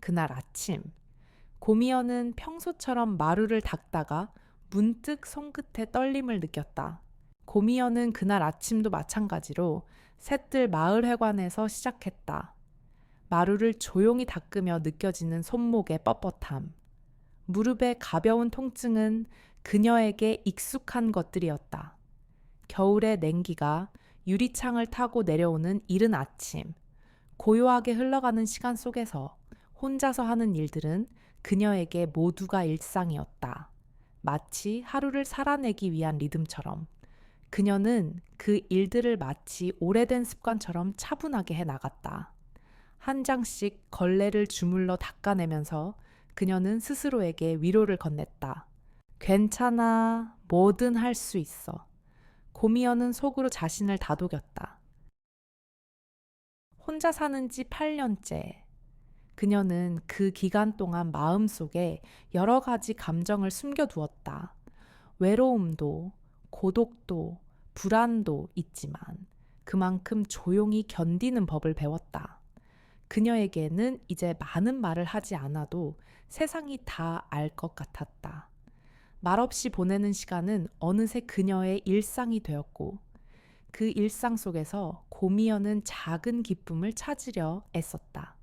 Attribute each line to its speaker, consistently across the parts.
Speaker 1: 그날 아침, 고미연은 평소처럼 마루를 닦다가 문득 손끝에 떨림을 느꼈다. 고미연은 그날 아침도 마찬가지로 셋들 마을회관에서 시작했다. 마루를 조용히 닦으며 느껴지는 손목의 뻣뻣함. 무릎의 가벼운 통증은 그녀에게 익숙한 것들이었다. 겨울의 냉기가 유리창을 타고 내려오는 이른 아침, 고요하게 흘러가는 시간 속에서 혼자서 하는 일들은 그녀에게 모두가 일상이었다. 마치 하루를 살아내기 위한 리듬처럼. 그녀는 그 일들을 마치 오래된 습관처럼 차분하게 해 나갔다. 한 장씩 걸레를 주물러 닦아내면서 그녀는 스스로에게 위로를 건넸다. 괜찮아, 뭐든 할 수 있어. 고미연은 속으로 자신을 다독였다. 혼자 사는 지 8년째. 그녀는 그 기간 동안 마음속에 여러 가지 감정을 숨겨두었다. 외로움도, 고독도, 불안도 있지만 그만큼 조용히 견디는 법을 배웠다. 그녀에게는 이제 많은 말을 하지 않아도 세상이 다 알 것 같았다. 말없이 보내는 시간은 어느새 그녀의 일상이 되었고 그 일상 속에서 고미연은 작은 기쁨을 찾으려 애썼다.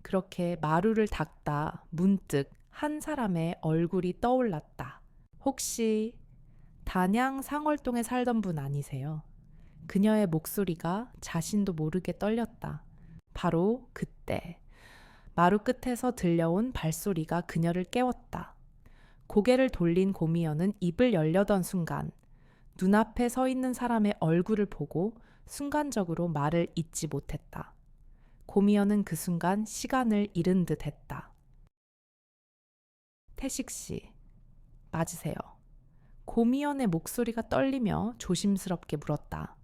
Speaker 1: 그렇게 마루를 닦다 문득 한 사람의 얼굴이 떠올랐다. 혹시 단양 상월동에 살던 분 아니세요? 그녀의 목소리가 자신도 모르게 떨렸다. 바로 그때 마루 끝에서 들려온 발소리가 그녀를 깨웠다. 고개를 돌린 고미연은 입을 열려던 순간 눈앞에 서 있는 사람의 얼굴을 보고 순간적으로 말을 잇지 못했다. 고미연은 그 순간 시간을 잃은 듯 했다. 태식 씨, 맞으세요? 고미연의 목소리가 떨리며 조심스럽게 물었다.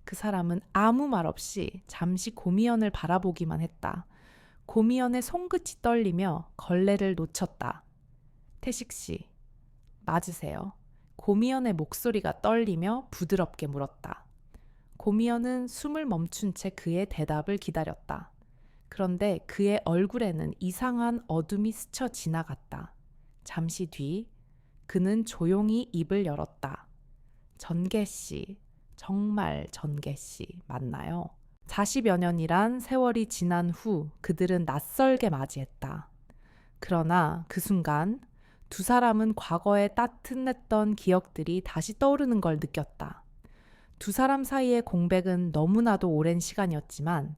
Speaker 1: 그 사람은 아무 말 없이 잠시 고미연을 바라보기만 했다. 고미연의 손끝이 떨리며 걸레를 놓쳤다. 태식 씨, 맞으세요? 고미연의 목소리가 떨리며 부드럽게 물었다. 고미연은 숨을 멈춘 채 그의 대답을 기다렸다. 그런데 그의 얼굴에는 이상한 어둠이 스쳐 지나갔다. 잠시 뒤 그는 조용히 입을 열었다. 전계 씨, 정말 전계 씨 맞나요? 40여 년이란 세월이 지난 후 그들은 낯설게 맞이했다. 그러나 그 순간 두 사람은 과거에 따뜻했던 기억들이 다시 떠오르는 걸 느꼈다. 두 사람 사이의 공백은 너무나도 오랜 시간이었지만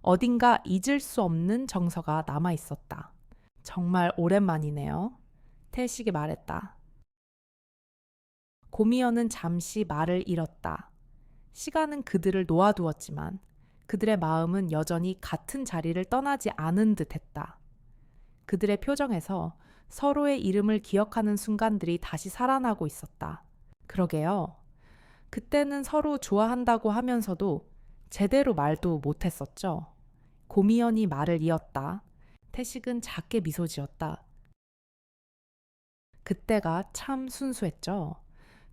Speaker 1: 어딘가 잊을 수 없는 정서가 남아 있었다. 정말 오랜만이네요. 태식이 말했다. 고미연은 잠시 말을 잃었다. 시간은 그들을 놓아두었지만 그들의 마음은 여전히 같은 자리를 떠나지 않은 듯 했다. 그들의 표정에서 서로의 이름을 기억하는 순간들이 다시 살아나고 있었다. 그러게요. 그때는 서로 좋아한다고 하면서도 제대로 말도 못했었죠. 고미연이 말을 이었다. 태식은 작게 미소 지었다. 그때가 참 순수했죠.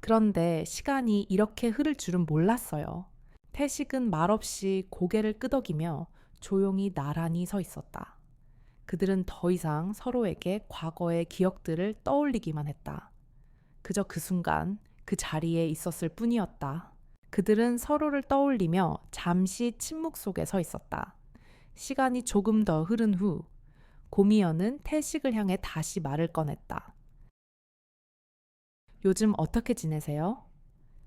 Speaker 1: 그런데 시간이 이렇게 흐를 줄은 몰랐어요. 태식은 말없이 고개를 끄덕이며 조용히 나란히 서 있었다. 그들은 더 이상 서로에게 과거의 기억들을 떠올리기만 했다. 그저 그 순간 그 자리에 있었을 뿐이었다. 그들은 서로를 떠올리며 잠시 침묵 속에 서 있었다. 시간이 조금 더 흐른 후 고미연은 태식을 향해 다시 말을 꺼냈다. 요즘 어떻게 지내세요?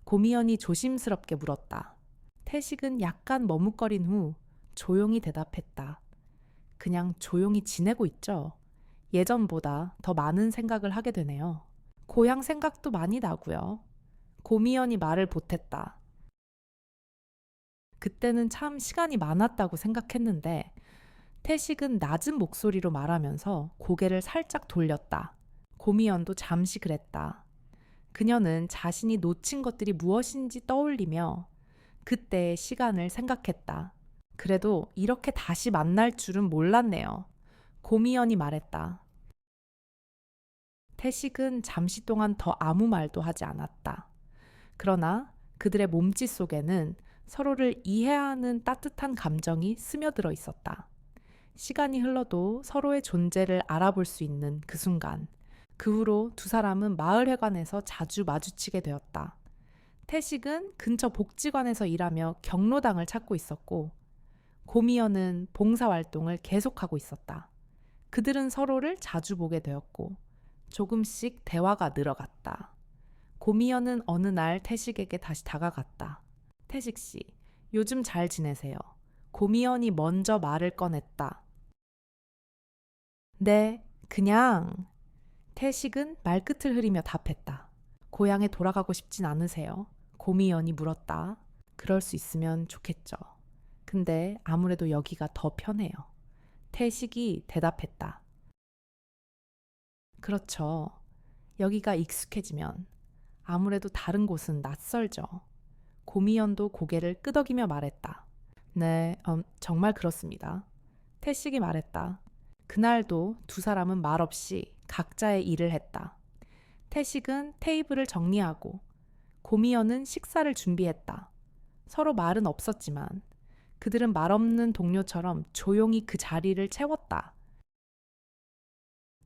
Speaker 1: 고미연이 조심스럽게 물었다. 태식은 약간 머뭇거린 후 조용히 대답했다. 그냥 조용히 지내고 있죠. 예전보다 더 많은 생각을 하게 되네요. 고향 생각도 많이 나고요. 고미연이 말을 보탰다. 그때는 참 시간이 많았다고 생각했는데 태식은 낮은 목소리로 말하면서 고개를 살짝 돌렸다. 고미연도 잠시 그랬다. 그녀는 자신이 놓친 것들이 무엇인지 떠올리며 그때의 시간을 생각했다. 그래도 이렇게 다시 만날 줄은 몰랐네요. 고미연이 말했다. 태식은 잠시 동안 더 아무 말도 하지 않았다. 그러나 그들의 몸짓 속에는 서로를 이해하는 따뜻한 감정이 스며들어 있었다. 시간이 흘러도 서로의 존재를 알아볼 수 있는 그 순간. 그 후로 두 사람은 마을회관에서 자주 마주치게 되었다. 태식은 근처 복지관에서 일하며 경로당을 찾고 있었고, 고미연은 봉사활동을 계속하고 있었다. 그들은 서로를 자주 보게 되었고, 조금씩 대화가 늘어갔다. 고미연은 어느 날 태식에게 다시 다가갔다. 태식 씨, 요즘 잘 지내세요? 고미연이 먼저 말을 꺼냈다. 네, 그냥. 태식은 말끝을 흐리며 답했다. 고향에 돌아가고 싶진 않으세요? 고미연이 물었다. 그럴 수 있으면 좋겠죠. 근데 아무래도 여기가 더 편해요. 태식이 대답했다. 그렇죠. 여기가 익숙해지면 아무래도 다른 곳은 낯설죠. 고미연도 고개를 끄덕이며 말했다. 네, 정말 그렇습니다. 태식이 말했다. 그날도 두 사람은 말없이 각자의 일을 했다. 태식은 테이블을 정리하고 고미연은 식사를 준비했다. 서로 말은 없었지만 그들은 말없는 동료처럼 조용히 그 자리를 채웠다.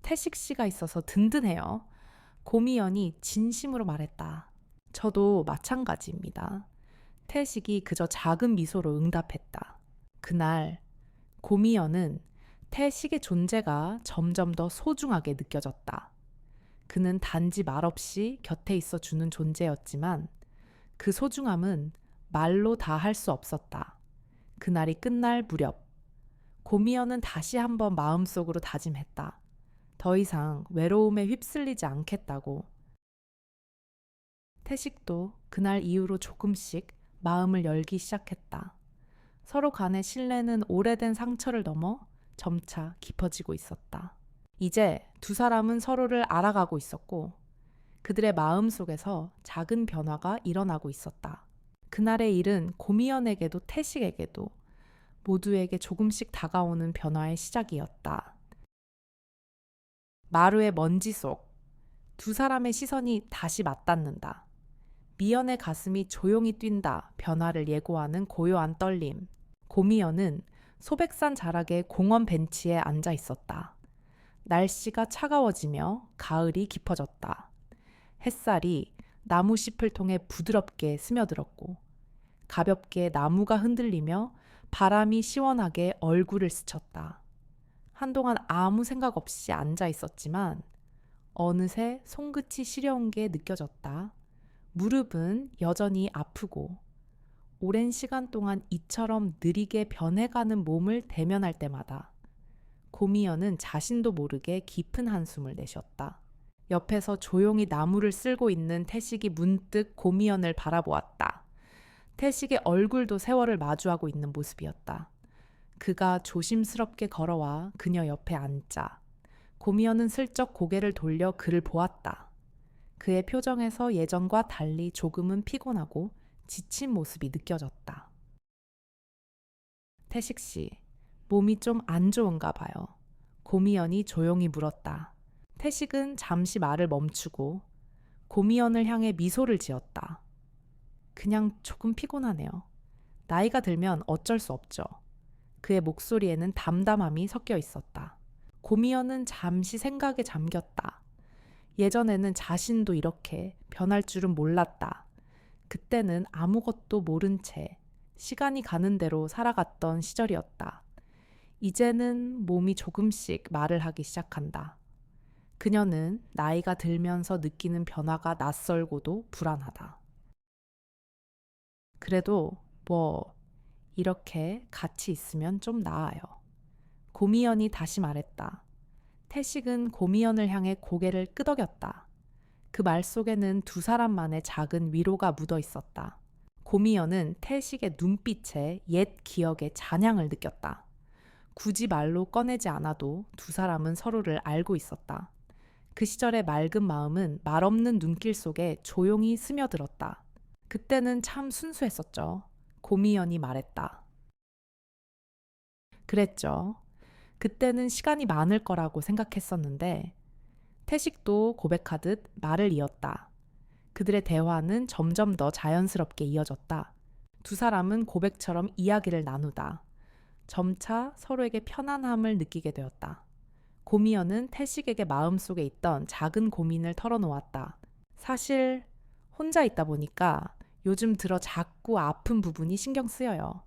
Speaker 1: 태식 씨가 있어서 든든해요. 고미연이 진심으로 말했다. 저도 마찬가지입니다. 태식이 그저 작은 미소로 응답했다. 그날 고미연은 태식의 존재가 점점 더 소중하게 느껴졌다. 그는 단지 말없이 곁에 있어 주는 존재였지만 그 소중함은 말로 다 할 수 없었다. 그날이 끝날 무렵 고미연은 다시 한번 마음속으로 다짐했다. 더 이상 외로움에 휩쓸리지 않겠다고. 태식도 그날 이후로 조금씩 마음을 열기 시작했다. 서로 간의 신뢰는 오래된 상처를 넘어 점차 깊어지고 있었다. 이제 두 사람은 서로를 알아가고 있었고 그들의 마음 속에서 작은 변화가 일어나고 있었다. 그날의 일은 고미연에게도 태식에게도 모두에게 조금씩 다가오는 변화의 시작이었다. 마루의 먼지 속 두 사람의 시선이 다시 맞닿는다. 미연의 가슴이 조용히 뛴다. 변화를 예고하는 고요한 떨림. 고미연은 소백산 자락의 공원 벤치에 앉아 있었다. 날씨가 차가워지며 가을이 깊어졌다. 햇살이 나무 잎을 통해 부드럽게 스며들었고 가볍게 나무가 흔들리며 바람이 시원하게 얼굴을 스쳤다. 한동안 아무 생각 없이 앉아 있었지만 어느새 손끝이 시려운 게 느껴졌다. 무릎은 여전히 아프고 오랜 시간 동안 이처럼 느리게 변해가는 몸을 대면할 때마다 고미연은 자신도 모르게 깊은 한숨을 내쉬었다. 옆에서 조용히 나무를 쓸고 있는 태식이 문득 고미연을 바라보았다. 태식의 얼굴도 세월을 마주하고 있는 모습이었다. 그가 조심스럽게 걸어와 그녀 옆에 앉자 고미연은 슬쩍 고개를 돌려 그를 보았다. 그의 표정에서 예전과 달리 조금은 피곤하고 지친 모습이 느껴졌다. 태식 씨, 몸이 좀 안 좋은가 봐요. 고미연이 조용히 물었다. 태식은 잠시 말을 멈추고 고미연을 향해 미소를 지었다. 그냥 조금 피곤하네요. 나이가 들면 어쩔 수 없죠. 그의 목소리에는 담담함이 섞여 있었다. 고미연은 잠시 생각에 잠겼다. 예전에는 자신도 이렇게 변할 줄은 몰랐다. 그때는 아무것도 모른 채 시간이 가는 대로 살아갔던 시절이었다. 이제는 몸이 조금씩 말을 하기 시작한다. 그녀는 나이가 들면서 느끼는 변화가 낯설고도 불안하다. 그래도 이렇게 같이 있으면 좀 나아요. 고미연이 다시 말했다. 태식은 고미연을 향해 고개를 끄덕였다. 그 말 속에는 두 사람만의 작은 위로가 묻어 있었다. 고미연은 태식의 눈빛에 옛 기억의 잔향을 느꼈다. 굳이 말로 꺼내지 않아도 두 사람은 서로를 알고 있었다. 그 시절의 맑은 마음은 말없는 눈길 속에 조용히 스며들었다. 그때는 참 순수했었죠. 고미연이 말했다. 그랬죠. 그때는 시간이 많을 거라고 생각했었는데 태식도 고백하듯 말을 이었다. 그들의 대화는 점점 더 자연스럽게 이어졌다. 두 사람은 고백처럼 이야기를 나누다. 점차 서로에게 편안함을 느끼게 되었다. 고미연은 태식에게 마음속에 있던 작은 고민을 털어놓았다. 사실 혼자 있다 보니까 요즘 들어 자꾸 아픈 부분이 신경 쓰여요.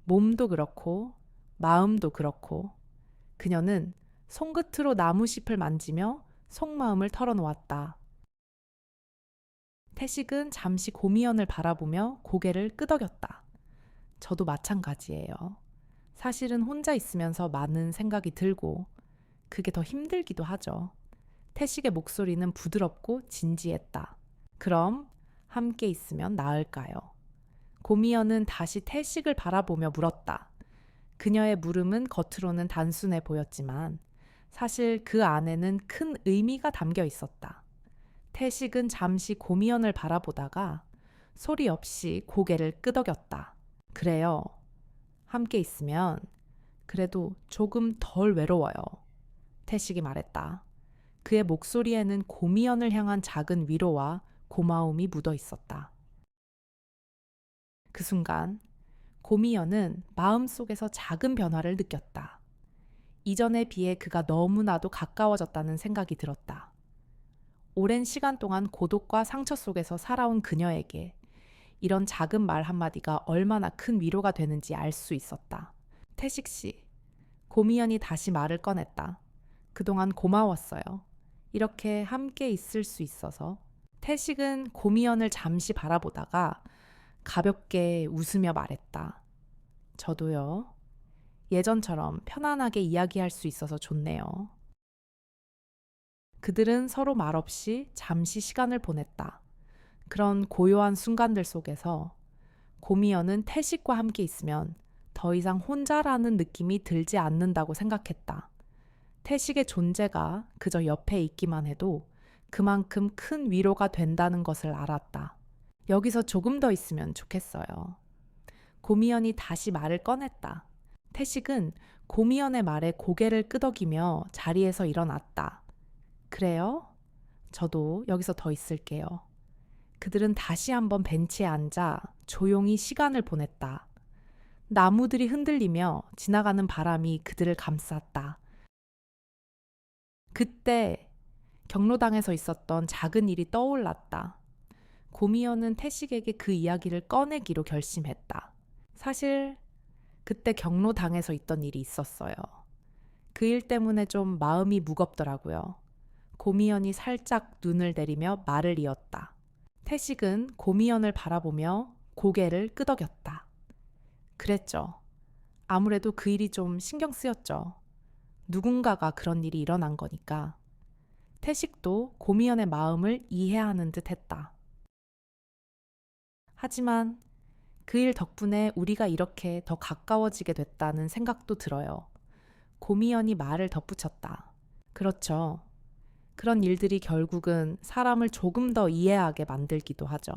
Speaker 1: 몸도 그렇고 마음도 그렇고. 그녀는 손끝으로 나무잎을 만지며 속마음을 털어놓았다. 태식은 잠시 고미연을 바라보며 고개를 끄덕였다. 저도 마찬가지예요. 사실은 혼자 있으면서 많은 생각이 들고 그게 더 힘들기도 하죠. 태식의 목소리는 부드럽고 진지했다. 그럼 함께 있으면 나을까요? 고미연은 다시 태식을 바라보며 물었다. 그녀의 물음은 겉으로는 단순해 보였지만 사실 그 안에는 큰 의미가 담겨 있었다. 태식은 잠시 고미연을 바라보다가 소리 없이 고개를 끄덕였다. 그래요. 함께 있으면 그래도 조금 덜 외로워요. 태식이 말했다. 그의 목소리에는 고미연을 향한 작은 위로와 고마움이 묻어 있었다. 그 순간 고미연은 마음속에서 작은 변화를 느꼈다. 이전에 비해 그가 너무나도 가까워졌다는 생각이 들었다. 오랜 시간 동안 고독과 상처 속에서 살아온 그녀에게 이런 작은 말 한마디가 얼마나 큰 위로가 되는지 알 수 있었다. 태식 씨, 고미연이 다시 말을 꺼냈다. 그동안 고마웠어요. 이렇게 함께 있을 수 있어서. 태식은 고미연을 잠시 바라보다가 가볍게 웃으며 말했다. 저도요. 예전처럼 편안하게 이야기할 수 있어서 좋네요. 그들은 서로 말없이 잠시 시간을 보냈다. 그런 고요한 순간들 속에서 고미연은 태식과 함께 있으면 더 이상 혼자라는 느낌이 들지 않는다고 생각했다. 태식의 존재가 그저 옆에 있기만 해도 그만큼 큰 위로가 된다는 것을 알았다. 여기서 조금 더 있으면 좋겠어요. 고미연이 다시 말을 꺼냈다. 태식은 고미연의 말에 고개를 끄덕이며 자리에서 일어났다. 그래요? 저도 여기서 더 있을게요. 그들은 다시 한번 벤치에 앉아 조용히 시간을 보냈다. 나무들이 흔들리며 지나가는 바람이 그들을 감쌌다. 그때 경로당에서 있었던 작은 일이 떠올랐다. 고미연은 태식에게 그 이야기를 꺼내기로 결심했다. 사실 그때 경로당에서 있던 일이 있었어요. 그 일 때문에 좀 마음이 무겁더라고요. 고미연이 살짝 눈을 내리며 말을 이었다. 태식은 고미연을 바라보며 고개를 끄덕였다. 그랬죠. 아무래도 그 일이 좀 신경 쓰였죠. 누군가가 그런 일이 일어난 거니까. 태식도 고미연의 마음을 이해하는 듯 했다. 하지만 그 일 덕분에 우리가 이렇게 더 가까워지게 됐다는 생각도 들어요. 고미연이 말을 덧붙였다. 그렇죠. 그런 일들이 결국은 사람을 조금 더 이해하게 만들기도 하죠.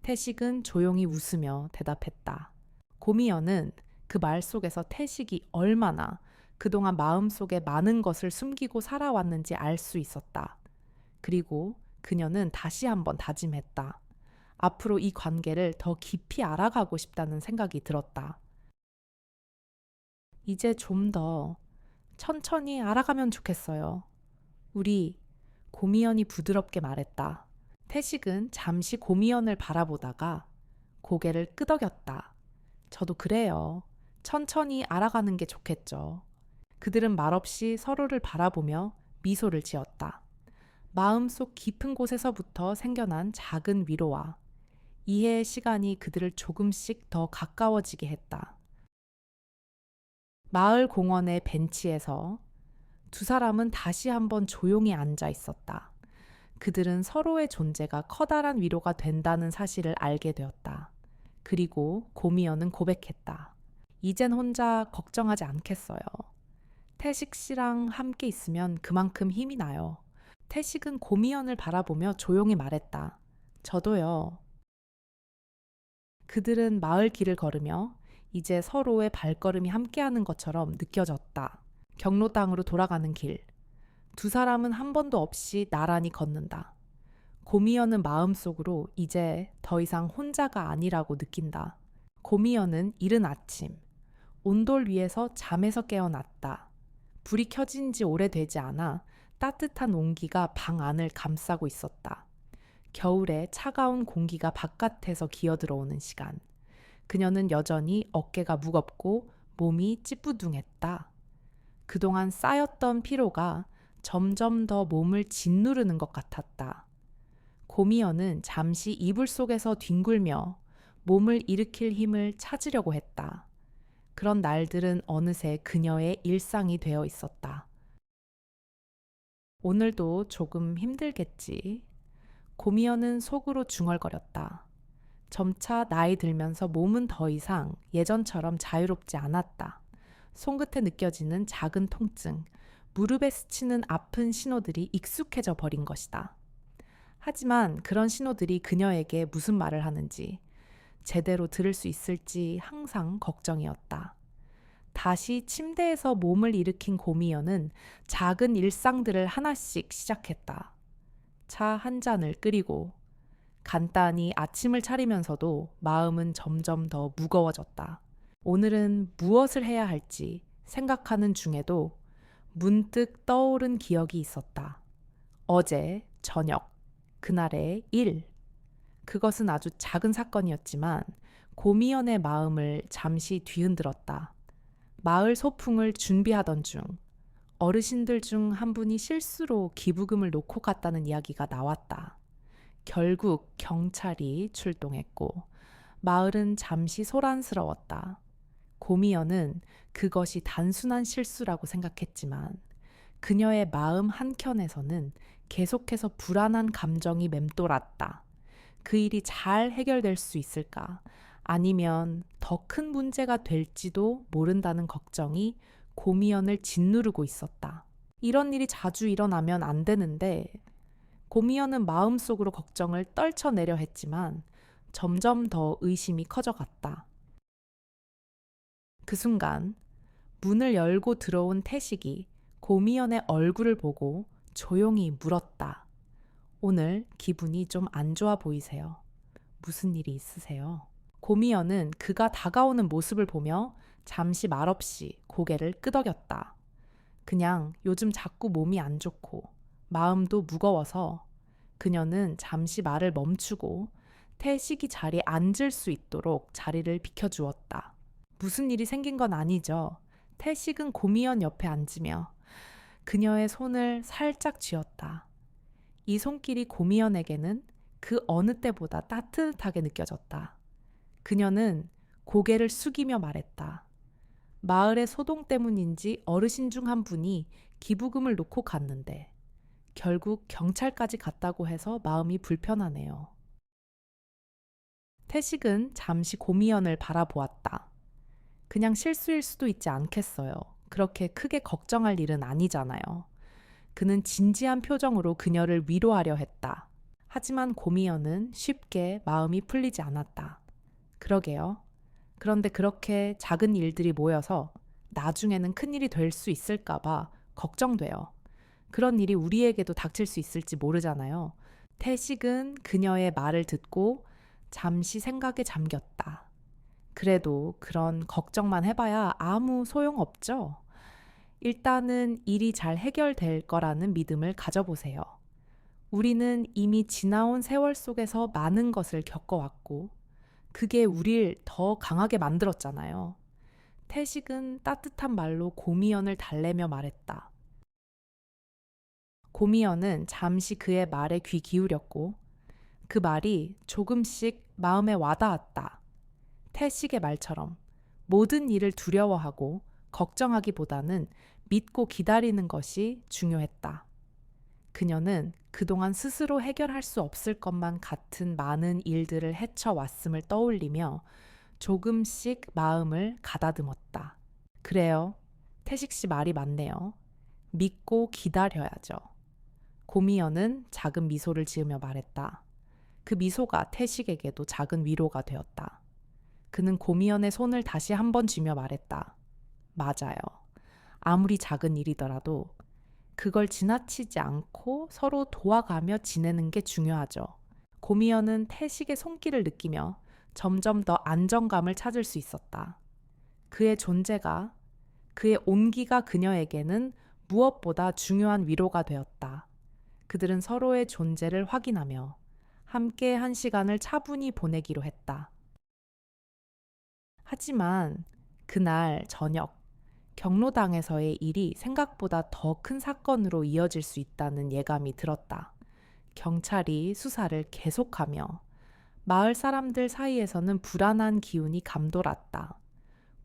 Speaker 1: 태식은 조용히 웃으며 대답했다. 고미연은 그 말 속에서 태식이 얼마나 그동안 마음속에 많은 것을 숨기고 살아왔는지 알 수 있었다. 그리고 그녀는 다시 한번 다짐했다. 앞으로 이 관계를 더 깊이 알아가고 싶다는 생각이 들었다. 이제 좀 더 천천히 알아가면 좋겠어요. 우리, 고미연이 부드럽게 말했다. 태식은 잠시 고미연을 바라보다가 고개를 끄덕였다. 저도 그래요. 천천히 알아가는 게 좋겠죠. 그들은 말없이 서로를 바라보며 미소를 지었다. 마음속 깊은 곳에서부터 생겨난 작은 위로와 이해의 시간이 그들을 조금씩 더 가까워지게 했다. 마을 공원의 벤치에서 두 사람은 다시 한번 조용히 앉아 있었다. 그들은 서로의 존재가 커다란 위로가 된다는 사실을 알게 되었다. 그리고 고미연은 고백했다. 이젠 혼자 걱정하지 않겠어요. 태식 씨랑 함께 있으면 그만큼 힘이 나요. 태식은 고미연을 바라보며 조용히 말했다. 저도요. 그들은 마을 길을 걸으며 이제 서로의 발걸음이 함께하는 것처럼 느껴졌다. 경로당으로 돌아가는 길. 두 사람은 한 번도 없이 나란히 걷는다. 고미연은 마음속으로 이제 더 이상 혼자가 아니라고 느낀다. 고미연은 이른 아침, 온돌 위에서 잠에서 깨어났다. 불이 켜진 지 오래되지 않아 따뜻한 온기가 방 안을 감싸고 있었다. 겨울에 차가운 공기가 바깥에서 기어들어오는 시간. 그녀는 여전히 어깨가 무겁고 몸이 찌뿌둥했다. 그동안 쌓였던 피로가 점점 더 몸을 짓누르는 것 같았다. 고미여는 잠시 이불 속에서 뒹굴며 몸을 일으킬 힘을 찾으려고 했다. 그런 날들은 어느새 그녀의 일상이 되어 있었다. 오늘도 조금 힘들겠지. 고미여는 속으로 중얼거렸다. 점차 나이 들면서 몸은 더 이상 예전처럼 자유롭지 않았다. 손끝에 느껴지는 작은 통증, 무릎에 스치는 아픈 신호들이 익숙해져 버린 것이다. 하지만 그런 신호들이 그녀에게 무슨 말을 하는지, 제대로 들을 수 있을지 항상 걱정이었다. 다시 침대에서 몸을 일으킨 고미여는 작은 일상들을 하나씩 시작했다. 차 한 잔을 끓이고 간단히 아침을 차리면서도 마음은 점점 더 무거워졌다. 오늘은 무엇을 해야 할지 생각하는 중에도 문득 떠오른 기억이 있었다. 어제 저녁, 그날의 일. 그것은 아주 작은 사건이었지만 고미연의 마음을 잠시 뒤흔들었다. 마을 소풍을 준비하던 중 어르신들 중 한 분이 실수로 기부금을 놓고 갔다는 이야기가 나왔다. 결국 경찰이 출동했고 마을은 잠시 소란스러웠다. 고미여는 그것이 단순한 실수라고 생각했지만 그녀의 마음 한켠에서는 계속해서 불안한 감정이 맴돌았다. 그 일이 잘 해결될 수 있을까? 아니면 더 큰 문제가 될지도 모른다는 걱정이 고미연을 짓누르고 있었다. 이런 일이 자주 일어나면 안 되는데 고미연은 마음속으로 걱정을 떨쳐내려 했지만 점점 더 의심이 커져갔다. 그 순간 문을 열고 들어온 태식이 고미연의 얼굴을 보고 조용히 물었다. 오늘 기분이 좀 안 좋아 보이세요. 무슨 일이 있으세요? 고미연은 그가 다가오는 모습을 보며 잠시 말없이 고개를 끄덕였다. 그냥 요즘 자꾸 몸이 안 좋고 마음도 무거워서. 그녀는 잠시 말을 멈추고 태식이 자리에 앉을 수 있도록 자리를 비켜주었다. 무슨 일이 생긴 건 아니죠. 태식은 고미연 옆에 앉으며 그녀의 손을 살짝 쥐었다. 이 손길이 고미연에게는 그 어느 때보다 따뜻하게 느껴졌다. 그녀는 고개를 숙이며 말했다. 마을의 소동 때문인지 어르신 중 한 분이 기부금을 놓고 갔는데 결국 경찰까지 갔다고 해서 마음이 불편하네요. 태식은 잠시 고미연을 바라보았다. 그냥 실수일 수도 있지 않겠어요. 그렇게 크게 걱정할 일은 아니잖아요. 그는 진지한 표정으로 그녀를 위로하려 했다. 하지만 고미연은 쉽게 마음이 풀리지 않았다. 그러게요. 그런데 그렇게 작은 일들이 모여서 나중에는 큰일이 될 수 있을까봐 걱정돼요. 그런 일이 우리에게도 닥칠 수 있을지 모르잖아요. 태식은 그녀의 말을 듣고 잠시 생각에 잠겼다. 그래도 그런 걱정만 해봐야 아무 소용없죠. 일단은 일이 잘 해결될 거라는 믿음을 가져보세요. 우리는 이미 지나온 세월 속에서 많은 것을 겪어왔고 그게 우릴 더 강하게 만들었잖아요. 태식은 따뜻한 말로 고미연을 달래며 말했다. 고미연은 잠시 그의 말에 귀 기울였고 그 말이 조금씩 마음에 와닿았다. 태식의 말처럼 모든 일을 두려워하고 걱정하기보다는 믿고 기다리는 것이 중요했다. 그녀는 그동안 스스로 해결할 수 없을 것만 같은 많은 일들을 헤쳐왔음을 떠올리며 조금씩 마음을 가다듬었다. 그래요. 태식 씨 말이 맞네요. 믿고 기다려야죠. 고미연은 작은 미소를 지으며 말했다. 그 미소가 태식에게도 작은 위로가 되었다. 그는 고미연의 손을 다시 한번 쥐며 말했다. 맞아요. 아무리 작은 일이더라도 그걸 지나치지 않고 서로 도와가며 지내는 게 중요하죠. 고미연은 태식의 손길을 느끼며 점점 더 안정감을 찾을 수 있었다. 그의 존재가, 그의 온기가 그녀에게는 무엇보다 중요한 위로가 되었다. 그들은 서로의 존재를 확인하며 함께 한 시간을 차분히 보내기로 했다. 하지만 그날 저녁, 경로당에서의 일이 생각보다 더 큰 사건으로 이어질 수 있다는 예감이 들었다. 경찰이 수사를 계속하며 마을 사람들 사이에서는 불안한 기운이 감돌았다.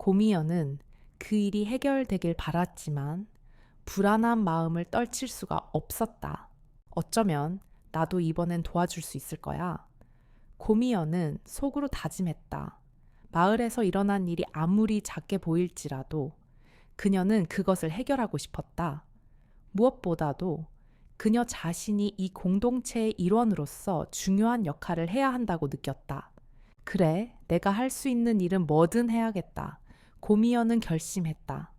Speaker 1: 고미여는 그 일이 해결되길 바랐지만 불안한 마음을 떨칠 수가 없었다. 어쩌면 나도 이번엔 도와줄 수 있을 거야. 고미여는 속으로 다짐했다. 마을에서 일어난 일이 아무리 작게 보일지라도 그녀는 그것을 해결하고 싶었다. 무엇보다도 그녀 자신이 이 공동체의 일원으로서 중요한 역할을 해야 한다고 느꼈다. 그래, 내가 할 수 있는 일은 뭐든 해야겠다. 고미여는 결심했다.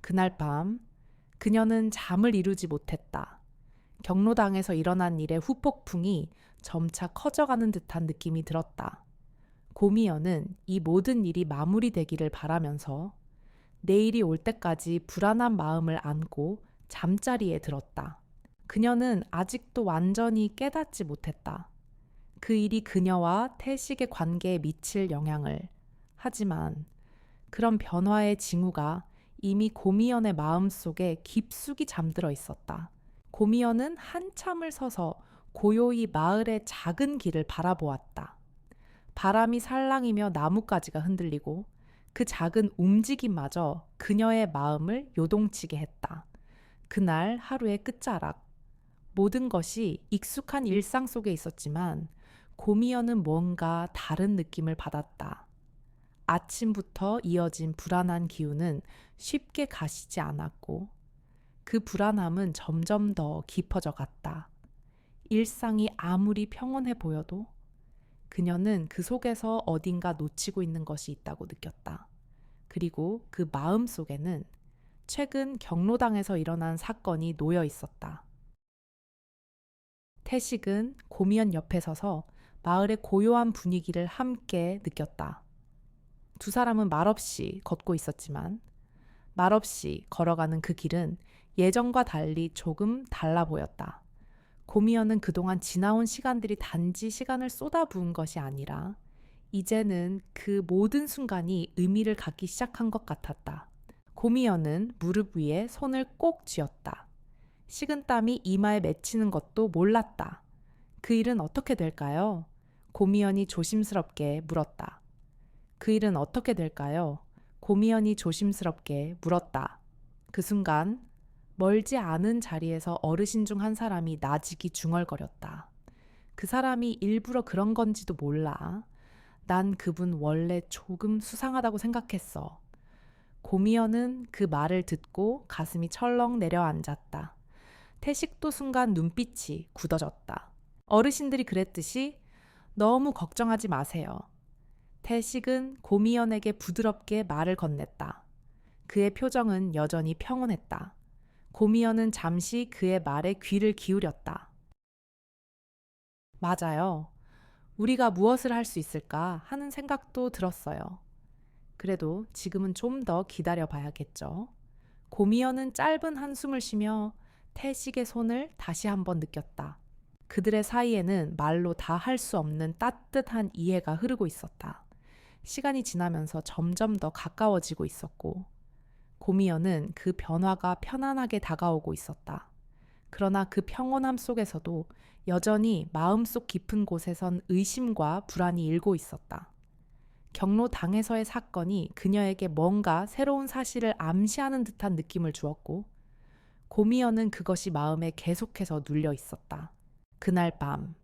Speaker 1: 그날 밤 그녀는 잠을 이루지 못했다. 경로당에서 일어난 일의 후폭풍이 점차 커져가는 듯한 느낌이 들었다. 고미여는 이 모든 일이 마무리되기를 바라면서 내일이 올 때까지 불안한 마음을 안고 잠자리에 들었다. 그녀는 아직도 완전히 깨닫지 못했다. 그 일이 그녀와 태식의 관계에 미칠 영향을. 하지만 그런 변화의 징후가 이미 고미연의 마음속에 깊숙이 잠들어 있었다. 고미연은 한참을 서서 고요히 마을의 작은 길을 바라보았다. 바람이 살랑이며 나뭇가지가 흔들리고 그 작은 움직임마저 그녀의 마음을 요동치게 했다. 그날 하루의 끝자락. 모든 것이 익숙한 일상 속에 있었지만 고미연은 뭔가 다른 느낌을 받았다. 아침부터 이어진 불안한 기운은 쉽게 가시지 않았고 그 불안함은 점점 더 깊어져 갔다. 일상이 아무리 평온해 보여도 그녀는 그 속에서 어딘가 놓치고 있는 것이 있다고 느꼈다. 그리고 그 마음 속에는 최근 경로당에서 일어난 사건이 놓여 있었다. 태식은 고미연 옆에 서서 마을의 고요한 분위기를 함께 느꼈다. 두 사람은 말없이 걷고 있었지만 말없이 걸어가는 그 길은 예전과 달리 조금 달라 보였다. 고미연은 그동안 지나온 시간들이 단지 시간을 쏟아부은 것이 아니라 이제는 그 모든 순간이 의미를 갖기 시작한 것 같았다. 고미연은 무릎 위에 손을 꼭 쥐었다. 식은땀이 이마에 맺히는 것도 몰랐다. 그 일은 어떻게 될까요? 고미연이 조심스럽게 물었다. 그 일은 어떻게 될까요? 고미연이 조심스럽게 물었다. 그 순간 멀지 않은 자리에서 어르신 중 한 사람이 나직이 중얼거렸다. 그 사람이 일부러 그런 건지도 몰라. 난 그분 원래 조금 수상하다고 생각했어. 고미연은 그 말을 듣고 가슴이 철렁 내려앉았다. 태식도 순간 눈빛이 굳어졌다. 어르신들이 그랬듯이 너무 걱정하지 마세요. 태식은 고미연에게 부드럽게 말을 건넸다. 그의 표정은 여전히 평온했다. 고미연은 잠시 그의 말에 귀를 기울였다. 맞아요. 우리가 무엇을 할 수 있을까 하는 생각도 들었어요. 그래도 지금은 좀 더 기다려 봐야겠죠. 고미연은 짧은 한숨을 쉬며 태식의 손을 다시 한번 느꼈다. 그들의 사이에는 말로 다 할 수 없는 따뜻한 이해가 흐르고 있었다. 시간이 지나면서 점점 더 가까워지고 있었고 고미연은 그 변화가 편안하게 다가오고 있었다. 그러나 그 평온함 속에서도 여전히 마음속 깊은 곳에선 의심과 불안이 일고 있었다. 경로당에서의 사건이 그녀에게 뭔가 새로운 사실을 암시하는 듯한 느낌을 주었고 고미연은 그것이 마음에 계속해서 눌려 있었다. 그날 밤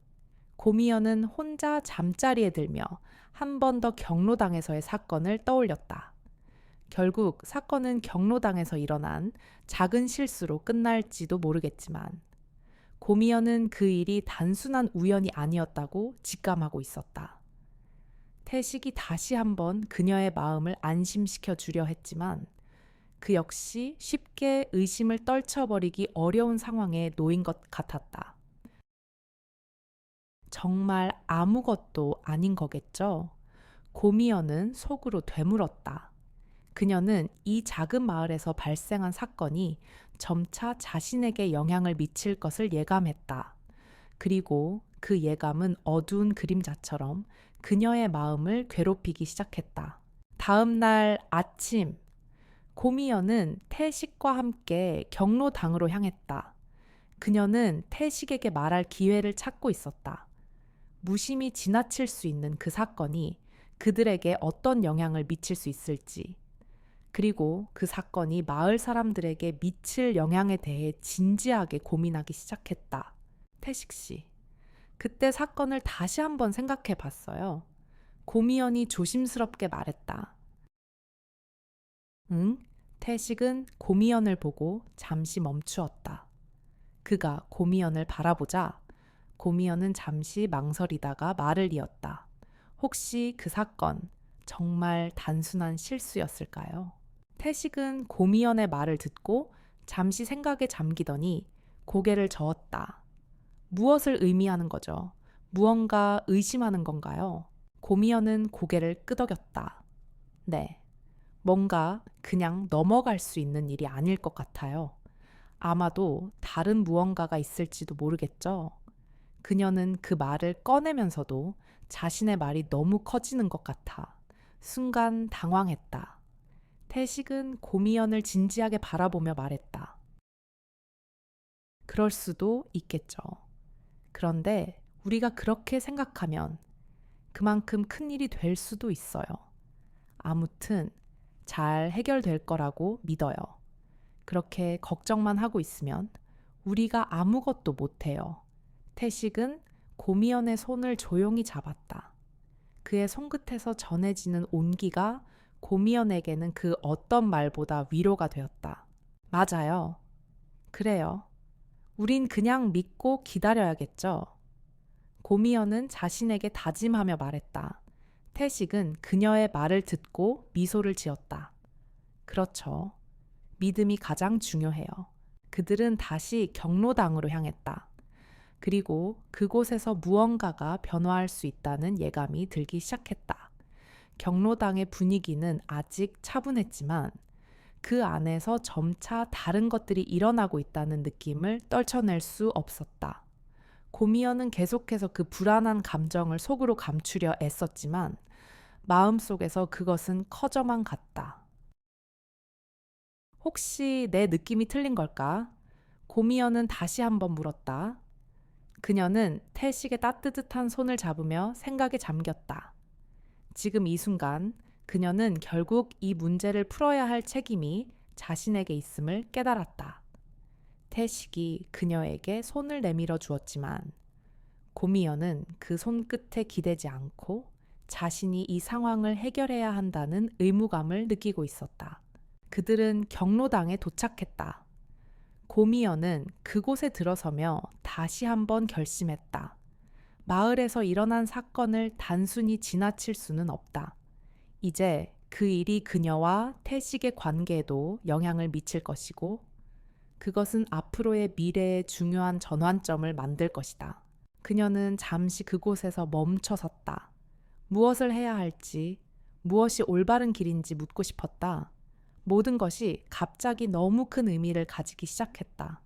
Speaker 1: 고미연은 혼자 잠자리에 들며 한 번 더 경로당에서의 사건을 떠올렸다. 결국 사건은 경로당에서 일어난 작은 실수로 끝날지도 모르겠지만 고미연은 그 일이 단순한 우연이 아니었다고 직감하고 있었다. 태식이 다시 한번 그녀의 마음을 안심시켜 주려 했지만 그 역시 쉽게 의심을 떨쳐버리기 어려운 상황에 놓인 것 같았다. 정말 아무것도 아닌 거겠죠? 고미연은 속으로 되물었다. 그녀는 이 작은 마을에서 발생한 사건이 점차 자신에게 영향을 미칠 것을 예감했다. 그리고 그 예감은 어두운 그림자처럼 그녀의 마음을 괴롭히기 시작했다. 다음 날 아침, 고미연은 태식과 함께 경로당으로 향했다. 그녀는 태식에게 말할 기회를 찾고 있었다. 무심히 지나칠 수 있는 그 사건이 그들에게 어떤 영향을 미칠 수 있을지, 그리고 그 사건이 마을 사람들에게 미칠 영향에 대해 진지하게 고민하기 시작했다. 태식 씨, 그때 사건을 다시 한번 생각해 봤어요. 고미연이 조심스럽게 말했다. 응? 태식은 고미연을 보고 잠시 멈추었다. 그가 고미연을 바라보자 고미연은 잠시 망설이다가 말을 이었다. 혹시 그 사건 정말 단순한 실수였을까요? 태식은 고미연의 말을 듣고 잠시 생각에 잠기더니 고개를 저었다. 무엇을 의미하는 거죠? 무언가 의심하는 건가요? 고미연은 고개를 끄덕였다. 네, 뭔가 그냥 넘어갈 수 있는 일이 아닐 것 같아요. 아마도 다른 무언가가 있을지도 모르겠죠. 그녀는 그 말을 꺼내면서도 자신의 말이 너무 커지는 것 같아 순간 당황했다. 태식은 고미연을 진지하게 바라보며 말했다. 그럴 수도 있겠죠. 그런데 우리가 그렇게 생각하면 그만큼 큰 일이 될 수도 있어요. 아무튼 잘 해결될 거라고 믿어요. 그렇게 걱정만 하고 있으면 우리가 아무것도 못해요. 태식은 고미연의 손을 조용히 잡았다. 그의 손끝에서 전해지는 온기가 고미연에게는 그 어떤 말보다 위로가 되었다. 맞아요. 그래요. 우린 그냥 믿고 기다려야겠죠. 고미연은 자신에게 다짐하며 말했다. 태식은 그녀의 말을 듣고 미소를 지었다. 그렇죠. 믿음이 가장 중요해요. 그들은 다시 경로당으로 향했다. 그리고 그곳에서 무언가가 변화할 수 있다는 예감이 들기 시작했다. 경로당의 분위기는 아직 차분했지만 그 안에서 점차 다른 것들이 일어나고 있다는 느낌을 떨쳐낼 수 없었다. 고미연은 계속해서 그 불안한 감정을 속으로 감추려 애썼지만 마음속에서 그것은 커져만 갔다. 혹시 내 느낌이 틀린 걸까? 고미연은 다시 한번 물었다. 그녀는 태식의 따뜻한 손을 잡으며 생각에 잠겼다. 지금 이 순간 그녀는 결국 이 문제를 풀어야 할 책임이 자신에게 있음을 깨달았다. 태식이 그녀에게 손을 내밀어 주었지만 고미연은 그 손끝에 기대지 않고 자신이 이 상황을 해결해야 한다는 의무감을 느끼고 있었다. 그들은 경로당에 도착했다. 고미연은 그곳에 들어서며 다시 한번 결심했다. 마을에서 일어난 사건을 단순히 지나칠 수는 없다. 이제 그 일이 그녀와 태식의 관계에도 영향을 미칠 것이고 그것은 앞으로의 미래의 중요한 전환점을 만들 것이다. 그녀는 잠시 그곳에서 멈춰 섰다. 무엇을 해야 할지, 무엇이 올바른 길인지 묻고 싶었다. 모든 것이 갑자기 너무 큰 의미를 가지기 시작했다.